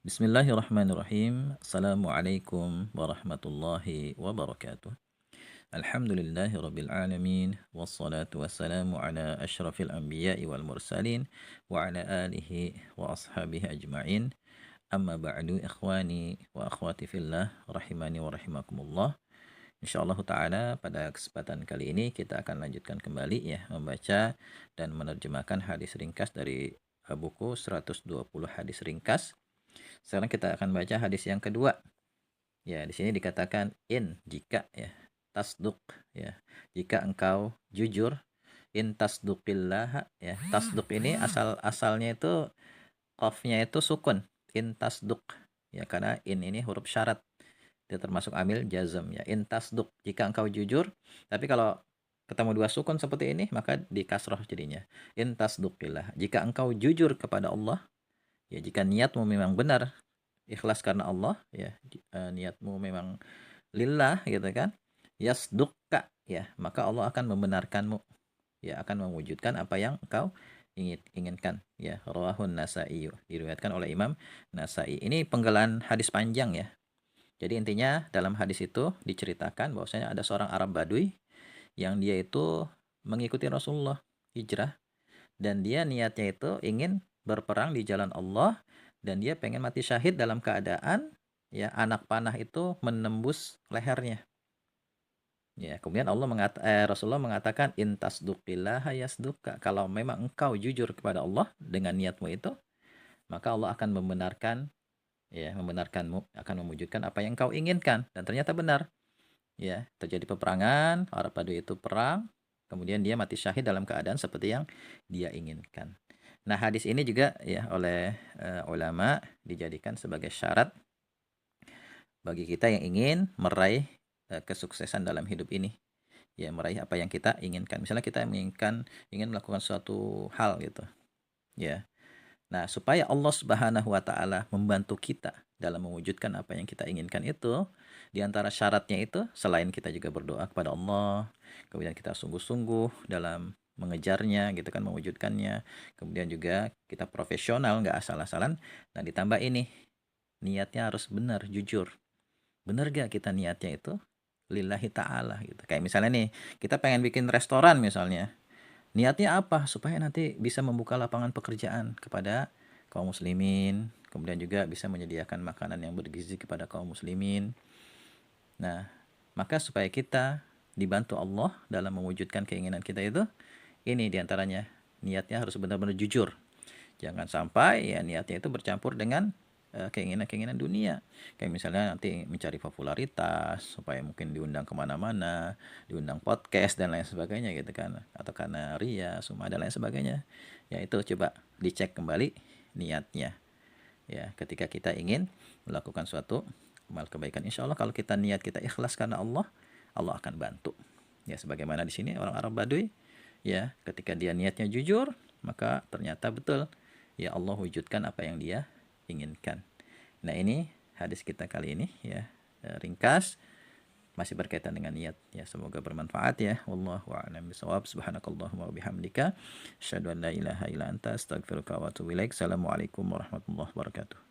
Bismillahirrahmanirrahim. Assalamualaikum warahmatullahi wabarakatuh. Alhamdulillahi rabbil alamin. Wassalatu wassalamu ala ashrafil anbiya'i wal mursalin wa ala alihi wa ashabihi ajma'in. Amma ba'du ikhwani wa akhwati fillah rahimani wa rahimakumullah. Insyaallah ta'ala pada kesempatan kali ini kita akan lanjutkan kembali ya membaca dan menerjemahkan hadis ringkas dari buku 120 hadis ringkas. Sekarang kita akan baca hadis yang kedua. Ya, di sini dikatakan jika ya, tasduk ya. Jika engkau jujur, in tasdukillah ya. Tasduk ini asalnya itu qafnya itu sukun. In tasduk ya, karena ini huruf syarat. Dia termasuk amil jazm ya. In tasduk, jika engkau jujur. Tapi kalau ketemu dua sukun seperti ini maka di kasroh jadinya. In tasdukillah. Jika engkau jujur kepada Allah, ya jika niatmu memang benar ikhlas karena Allah ya, niatmu memang lillah gitu kan, yasdukka ya, maka Allah akan membenarkanmu ya, akan mewujudkan apa yang engkau inginkan ya. Rawahun Nasa'i, diriwayatkan oleh Imam Nasa'i. Ini penggalan hadis panjang ya. Jadi intinya dalam hadis itu diceritakan bahwasanya ada seorang Arab Badui yang dia itu mengikuti Rasulullah hijrah, dan dia niatnya itu ingin berperang di jalan Allah, dan dia pengen mati syahid dalam keadaan ya anak panah itu menembus lehernya. Ya, kemudian Rasulullah mengatakan in tasduqillah yasduqka. Kalau memang engkau jujur kepada Allah dengan niatmu itu, maka Allah akan membenarkanmu, akan mewujudkan apa yang engkau inginkan. Dan ternyata benar. Ya, terjadi peperangan, Arab Badui itu perang, kemudian dia mati syahid dalam keadaan seperti yang dia inginkan. Nah, hadis ini juga ya oleh ulama dijadikan sebagai syarat bagi kita yang ingin meraih kesuksesan dalam hidup ini. Ya, meraih apa yang kita inginkan. Misalnya kita ingin melakukan suatu hal gitu. Ya. Nah, supaya Allah Subhanahu wa taala membantu kita dalam mewujudkan apa yang kita inginkan itu, di antara syaratnya itu selain kita juga berdoa kepada Allah, kemudian kita sungguh-sungguh dalam mengejarnya gitu kan, mewujudkannya. Kemudian juga kita profesional, nggak asal-asalan. Nah, ditambah ini, niatnya harus benar, jujur. Benar gak kita niatnya itu lillahi ta'ala gitu. Kayak misalnya nih, kita pengen bikin restoran misalnya. Niatnya apa? Supaya nanti bisa membuka lapangan pekerjaan kepada kaum muslimin, kemudian juga bisa menyediakan makanan yang bergizi kepada kaum muslimin. Nah, maka supaya kita dibantu Allah dalam mewujudkan keinginan kita itu, ini diantaranya, niatnya harus benar-benar jujur. Jangan sampai ya niatnya itu bercampur dengan keinginan-keinginan dunia. Kayak misalnya nanti mencari popularitas, supaya mungkin diundang kemana-mana, diundang podcast dan lain sebagainya gitu kan. Atau karena ria, sumah dan lain sebagainya. Ya itu coba dicek kembali niatnya. Ya, ketika kita ingin melakukan suatu amal kebaikan, insya Allah kalau kita niat kita ikhlas karena Allah, Allah akan bantu. Ya, sebagaimana di sini orang Arab Baduy, ya, ketika dia niatnya jujur, maka ternyata betul, ya Allah wujudkan apa yang dia inginkan. Nah, ini hadis kita kali ini ya, ringkas, masih berkaitan dengan niat ya, semoga bermanfaat ya. Wallahu a'lam bishawab. Subhanakallahumma wa bihamdika asyhadu an la ilaha illa anta astaghfiruka wa atubu ilaik. Assalamualaikum warahmatullahi wabarakatuh.